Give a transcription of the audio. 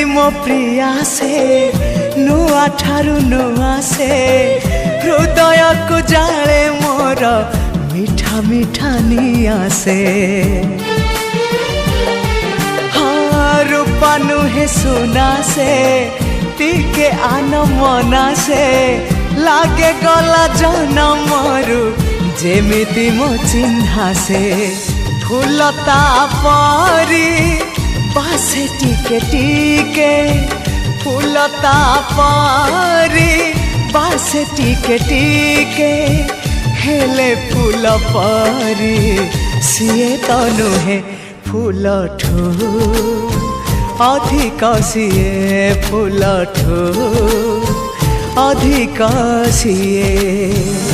मो प्रिया से नुआ ठारू नुआ से हृदय को जाले मोर मीठा मीठा निया से हाँ रूपा नुहे सुना से टिके आन मना से लागे गला जनमरु जेमिति मो चिन्हा से फूलता परी बासे टिके टिके फूलता परी बासे टिके टिके हेले फूल परी सीए तो नुहे फूल ठू अधिक सीए फूल ठू अधिक सीए।